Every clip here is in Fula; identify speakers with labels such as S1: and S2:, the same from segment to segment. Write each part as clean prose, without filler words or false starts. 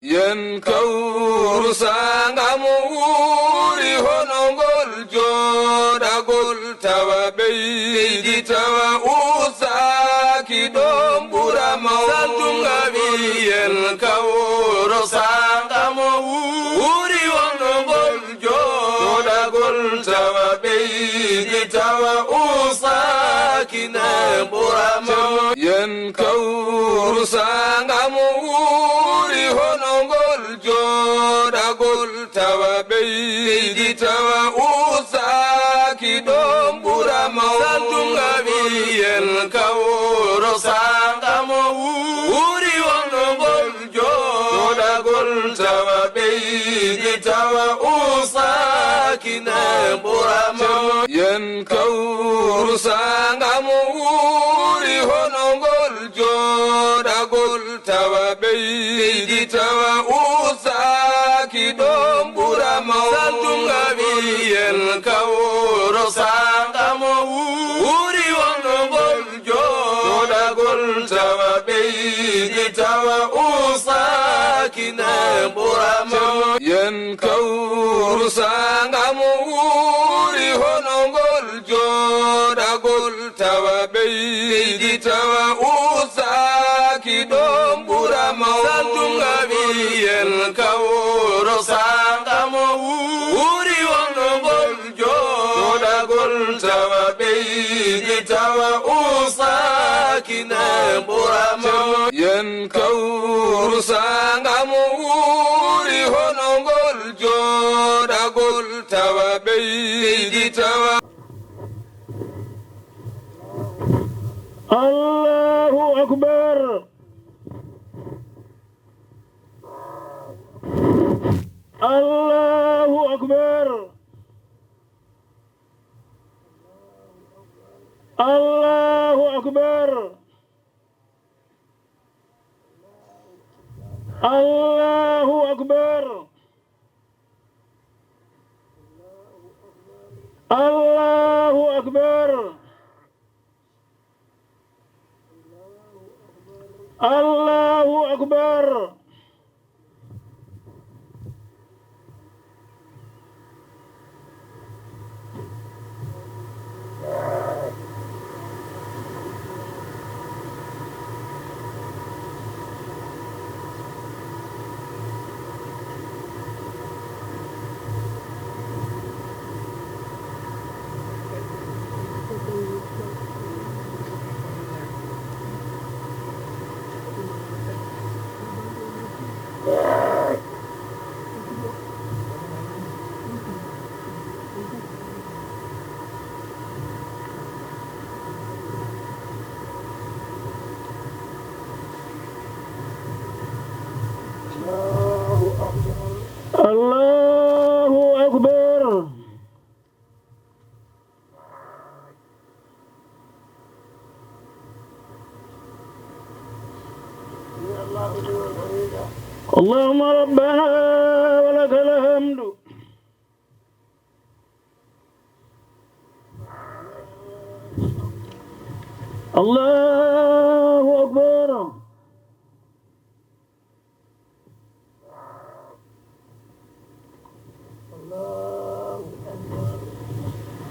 S1: yen kawru sangamu wuri honongol joɗagol tawa ɓeydi tawa usaki ɗon ɓurama saltungawi yen kawru sangamu wuri honongol joɗagol tawa ɓeydi tawa usaki ne ɓurama yen kawru sangamu wuri honongol joɗagol tawa ɓeydi tawa usaki ɗon ɓurama saltungawi yen kawro sangamo wuri honongol joɗagol tawa ɓeydi tawa usaki ne ɓurama yen kawro sangamo wuri honongol joɗagol tawa ɓeydi tawa usaki ɗon ɓurama saltungawi yen kawro sangamo wuri honongol joɗagol tawa ɓeydi tawa usaki ne ɓurama yen kawro sangamo wuri honongol joɗagol tawa ɓeydi tawa usaki ɗon ɓurama saltungawi yen kawro sangamo wuri honongol joɗagol tawa ɓeydi tawa usaki ne ɓurama yen kawro sangamo wuri honongol joɗagol tawa ɓeydi tawa
S2: Allahu Akbar. Allahu Akbar. Allahu Akbar. Allahu Akbar. Allahu Akbar. Allahu Akbar. Allahu Akbar. اللهم ربنا ولك الحمد. الله أكبر.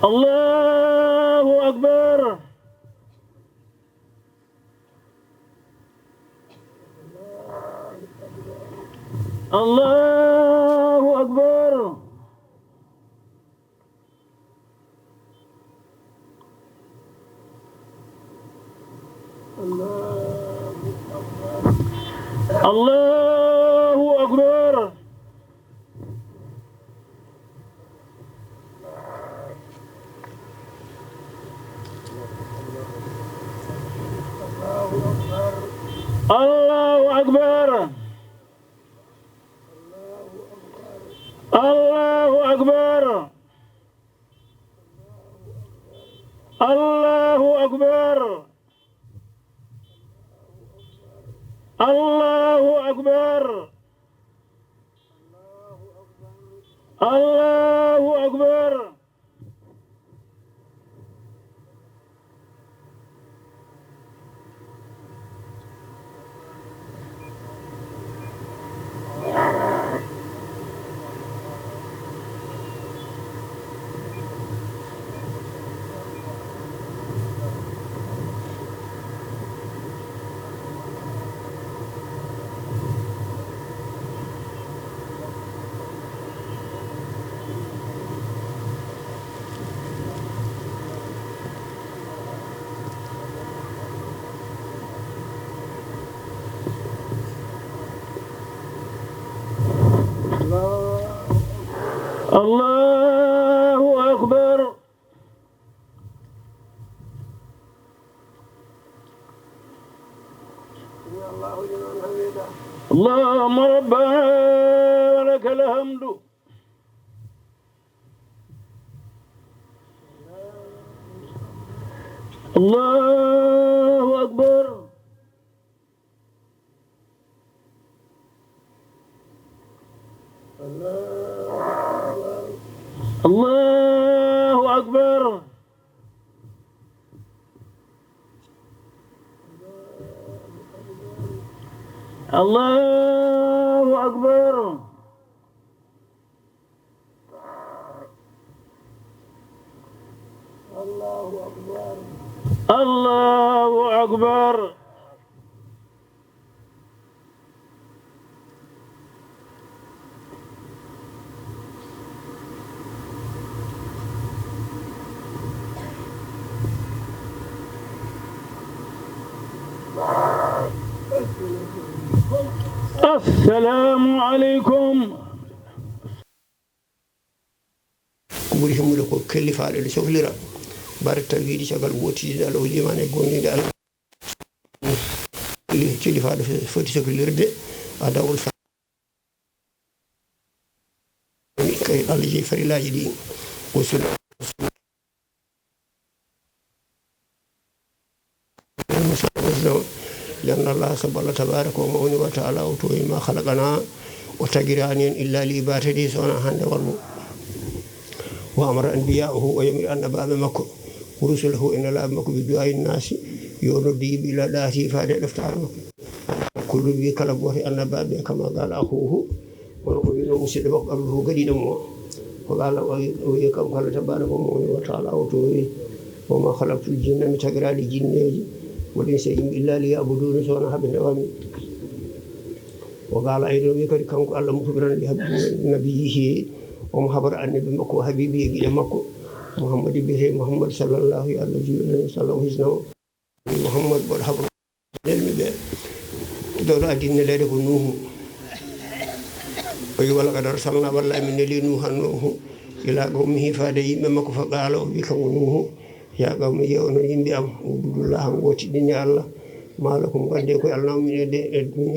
S2: الله أكبر. الله أكبر. الله أكبر. الله أكبر. الله أكبر. الله أكبر. الله أكبر. الله أكبر. الله أكبر. اللهم ربنا ولك الحمد. الله أكبر. الله أكبر. الله أكبر. الله أكبر. السلام عليكم.
S3: ɓuri himmude ko kellifaɗe ɗe sohlira barta wiiɗi caggal wotide Allah o jimane gonɗinde Allah kellifaɗe foti sohlirde a dawol kay Allah jeeyi farillaji ɗi o sula لأن الله سبحانه تبارك ومعونه وتعالى وتوي ما خلقنا وتجراني إلا لإبادته سواء هند والمو وأمر أنبياءه ويمر أن باب مكو ورسله إن لا مكو بدعاء الناس يردي بلا داتي فادي الافتار كل بي كلب وهي أن باب كما قال أخوه ونقول له مسلم قبله قديد مو وقال ويكم قال تبارك ومعونه وتعالى وتوي وما خلقت الجن متجراني جنيه وليس إلا ليعبدون سواء حب النوامي وقال أيضا يكري كم قال مخبرا لنبيه ومخبر عن نبي مكو حبيبي إلى مكو محمد به محمد صلى الله عليه وسلم محمد والحبر للمبيع دولة دين لديه نوح ويقول لقد أرسلنا والله من لي نوح نوح إلى قومه فادي مكو فقالوا بك نوح يا قوم يوم ينبي أم وبدو الله وتي دنيا الله ما لكم قد يكون الله من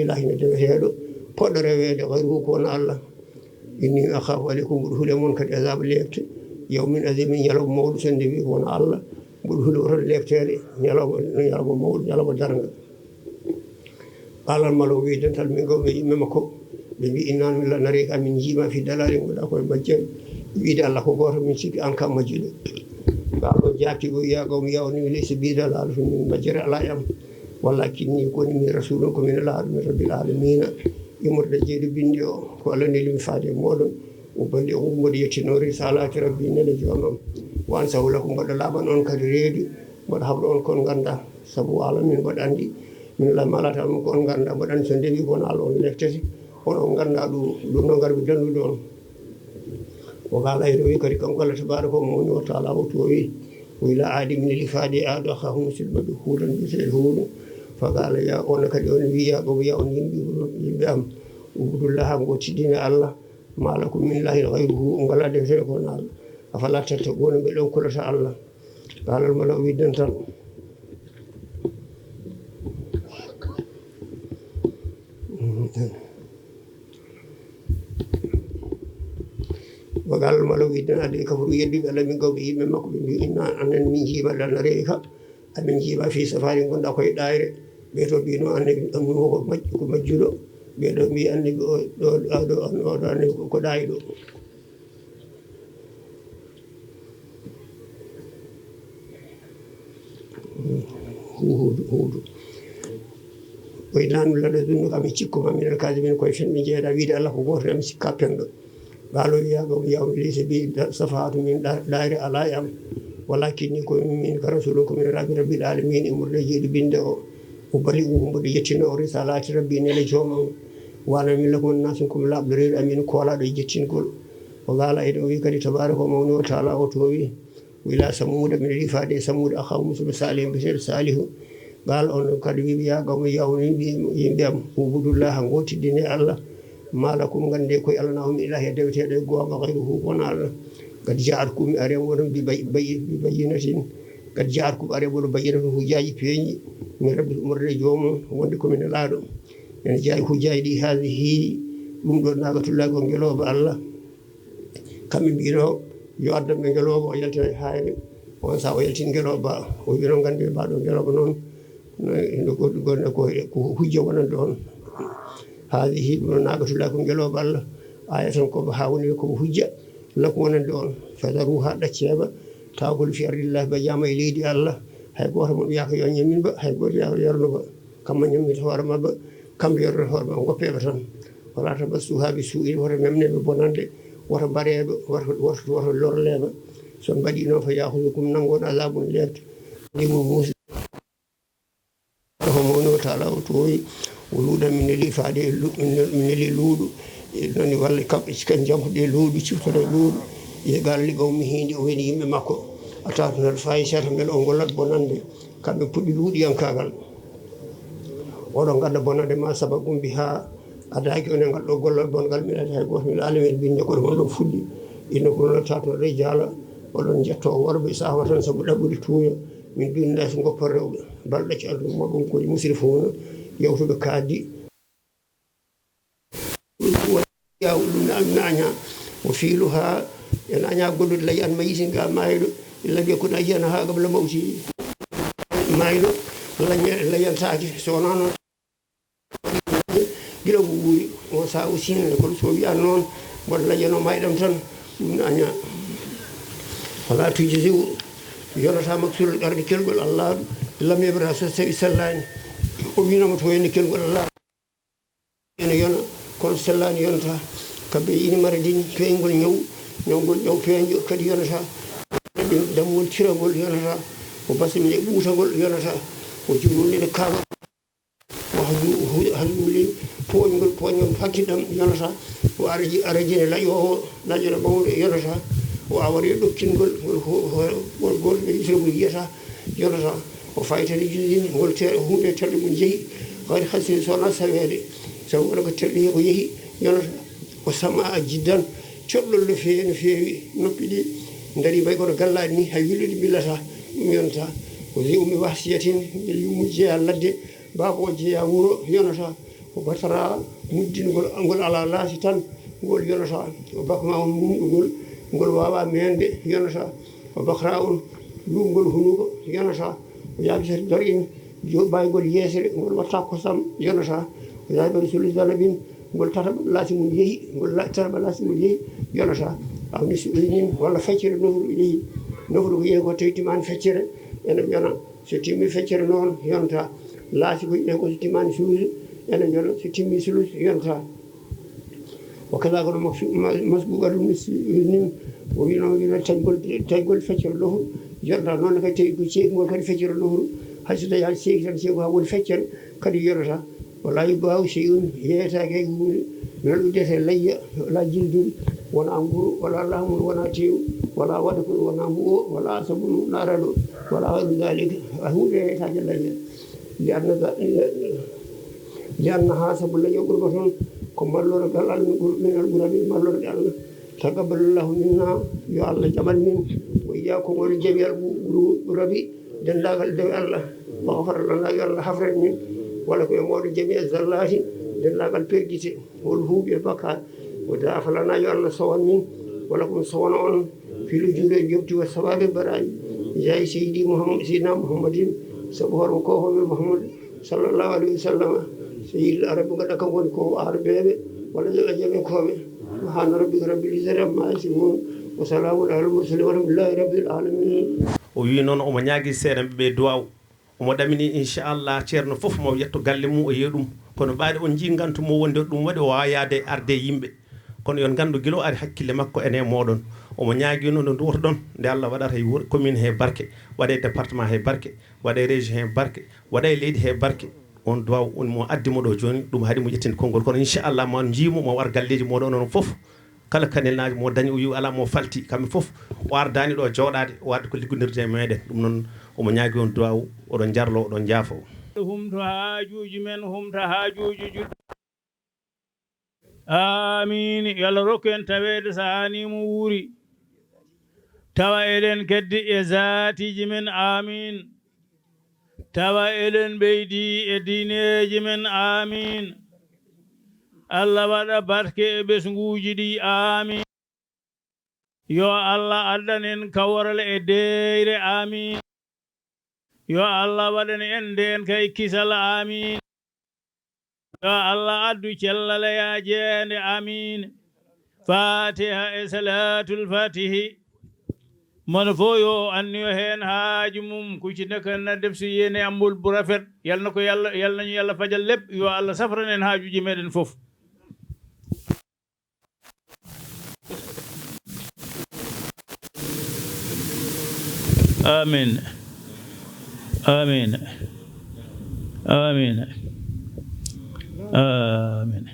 S3: الله ندهيرو قدر ويد غيره كون الله إني أخاف عليكم بدخول من قد عذاب ليبت يوم عظيم يلوم مولد سندبي كون الله بدخول ورد ليبتالي يلوم مولد يلوم درنگ قال الملوك دنتال من قوم يممكو بمي إنان من الله نريك من جيما في دلال ولا كل مجال بيد الله كبار من سيك أنكم مجد قالوا جاكي يا قوم يا أني ليس بيد الله من مجرى لا يم ولكني يكون من رسولكم من الله من رب العالمين يمر جيد بنديو قالني لم فادي مولن وبلغوا مديتي نور رسالات ربي نلجونهم وانسى لكم بدل لابن أن كريدي بدحبر أن كون غندا سبو عالمين بداندي من الله مالات أن كون غندا بدان سندي كون الله لفتسي on غندا دو نغار بي دندو دون وقال أيضا كريكم قال تبارك وتعالى وتوي وإلى عاد من الإفادة عاد أخاهم مسلم دخولا بسيرهون فقال يا أونك اليوم يا قوم يا أونين بيام وبدو الله وتدين الله ما لكم من الله غيره وقال دفعكم الله أفلا تتقون بلون كل شاء الله قال الملوي دنتان وقال الملوك إن هذه كفر يدي على من قومه من مقبل إن أن من جيب لنا ريكا من جيب في سفار كنا كوي داير بيتو بينو أن أنه مجلو بيتو بي أن أن كدايلو هود وإنان لنا ذنوك أمي تشكو من الكاذبين كويشن من جهة داوود الله كبور أمي سكابينو قالوا يا قوم يا ليس بي صفات من دائر على ولكن يكون من رسولكم من رب العالمين امر يجد بنده وبلغهم بديتنا رسالات ربنا لجوم وانا من لكم الناسكم لا بريد امين كولا ديتين كل وقال ايضا ويكري تبارك وتعالى وتوي وإلى ثمود من رفاد ثمود أخاهم موسى صالح بشير صالح قال أن كريم يا قوم يا ونبي يبيم وعبدوا الله وتدين الله ما لكم غندي كو يالنا هم إله يدوتي دي غوغا غيره ونال قد جاءتكم أريم ببينة قد جاءتكم أريم بينة هجاج فيني من رب الأمر جوم وندكم من الأرض يعني جاي هجاج هذه ɗum ɗo nagatullah ko ngeloba Allah kamɓe mbino yo addam ɓe ngeloba o yaltina hayre on sa o yaltin ngeloba o wino gande mbaɗo ngeloba noon no goɗɗo gonne ko hujja wonande on hadihi ɗum ɗo nagatullah ko ngeloba Allah aya tan koba ha woni kobo hujja lako wonande on fadaru ha ɗacceɓa tawgol fi ardillah ba jama e leydi Allah hay goto mo wiyaka yo ñamin ba hay goto yaka yornoba kamma ñammita hoore mabba kamɓe yornata hoore mabba goppeɓe tan wala tabassuha bi su'in wata memneɓe bonande wata mbareɓe wata lorleɓe son mbaɗi noon fa yahudukum nangon azabun lebte limu musa homoni wa taala o toyi o luuɗan min neli faade min neli luuɗu noni walla kamɓe kan jankuɗe luuɗu ciftata luuɗu yegal ligaw mi hindi o weni yimɓe makko a tawtanat fayisata beele o gollat bonande kamɓe puɗɗi luuɗiyankagal oɗon gadda bonande ma sababum bi ha adaki onen ngalɗo gollal bongal miɗati hay goto miɗa alamen binde koɗo mon ɗon fuɗɗi inno ko noon tatno re jaala oɗon jetto worɓe sawa tan saabu ɗaɓɓude tuuya min binda so goppor rewɓe balɗacci alɗum moɗum koye musrifuna yewtuɓe kaaddi yaw ɗum naña o fiilu ha e naña gollude layi an mayiti ga mayɗo laɓi ko nayi han ha gabla mawti mayɗo layantaki so wona noon gila ko wuuri on sa usine kono so wiya noon mboɗo layano mayɗam tan ɗum naña wala tujji sew yonata maksul arde kelgol Allah lam yebra so tawi sellani o winama to henne kelgol Allah ene yona kono sellani yonata kamɓe ini mara din peygol ñawgol ƴew peejo kadi yonata damgol tiragol yonata o basimi e ɓuutagol yonata o jumnide kaaba hajuli poñgol fakkiɗam yonata o arajine laƴo o laƴone mawde yonata o awari ɗokkingol gol yitirgol yiyata yonata o faytani judin ngol hunde terɗe mum jeeyi kadi hasini sowona sawede sabu waɗa ko terɗe ko yeehi yonata o sama a jiddan coɗɗol no feewi noppi ɗi dari mbay kono gallaɗi ni hay willude billata ɗum yonata o wi umi wasiyatin beele yummu jeeya ladde baba o jeeya wuuro yonata o batara muddingol ngol ala laasi tan ngol yonata o bakma on mumɗugol ngol wawa mende yonata o bakra on lumgol hunuko yonata o yabisata darin baygol yeesere ngol watta kosam yonata o yaɓere solidarabin ngol tataɓa laasi mum yeehi ngol tataɓa laasi mum yeehi yonata awni so inin walla feccere nofru yeehi nofru ko yeehi ko tawi timani feccere ene ƴona so timmi feccere noon yonata laasi ko yiɗen ko so timmani suudu ene ƴona so timmi sulus yonata o kala kono masbuga ɗum nin o wino taygol feccere nofru yonata noon kadi tawi ko ceekigol kadi feccere nofru hay so tawi hay seeki tan seeko ha woni feccere kadi yonata wala yubaw shey'un yeeyatake hay hunde minen ɗum wiyete layya wala jildude wona nguru wala laamu wona teewu wala waɗa ko wona mbu'o wala sabunu naraɗo wala wayno dalika hunde yeeyatake layya lianna ha sabu layya ɓurba toon ko mallorgal Allah min alɓuraɓe mallorɗe Allah tagabbalallahu minna yo Allah jaɓan min o iyakum woni jaɓi alɓuraɓi dendagal dewe Allah wafara lana yo Allah hafren min walla koye mawɗo jami e zallati dendagal perdite hol huuɓi e bakkat o dafa lana yo Allah sowan min walla komi sowana on filu juuɗe e jofti wa sababe baraji jeeyi seydi seydina mouhammadin saabu hoto ko hoɓe mouhammad sallllahu alayhi wa sallam seydi arabi gaɗa kam woni ko arabeɓe walla joɓe jaɓe koɓe subhana rabbika rabbil izzati amma yasifun wa salamun alal mursalin walhamdulillahi rabbil alamin
S4: o wi noon omo ñaagui seeɗa ɓe duwaw omo ɗamini inchallah ceerno fof mo yetto galle mum o yiya ɗum kono ɓaade on jii gantu mo wonde ɗum waɗi o wawa yaade arde yimɓe kono yon gandu guilo ari hakkille makko ene moɗon omo ñaagui noon no duwoto ɗon nde Allah waɗata he commune he barke waɗe département he barke waɗe région he barke waɗe leydi he barke on duwaw on mo addimo ɗo joni ɗum haadi mo ƴettinde konngol kono inchallah mo jiimo mo war galleji moɗon onon foof kala kanelnaji mo dañi o wi ala mo falti kamɓe foof o ardani ɗo jooɗade o wadde ko liggodirde e meɗen ɗum noon omo ñaagui on duwaw oɗon jarlo oɗon jaafo
S2: humto haajuji men humta haajuji juɗɗi آمين يلا ركن تبيد ساني موري توا إلين كدي إزاتي جمن آمين توا إلين بيدي إديني جمن آمين الله ودا بركة بسنجوجي آمين يو الله أدنين كورل إدير آمين يو الله ودن إندين كي كسل آمين يا الله أدو جلال يا جين آمين فاتحة صلاة الفاتحة من فويو أن يهين هاجمم كوشنك ندف سيين أمبول برافر يلنكو يلا فجل لب يو الله سفرن هاجو جميل فوف آمين آمين آمين آمين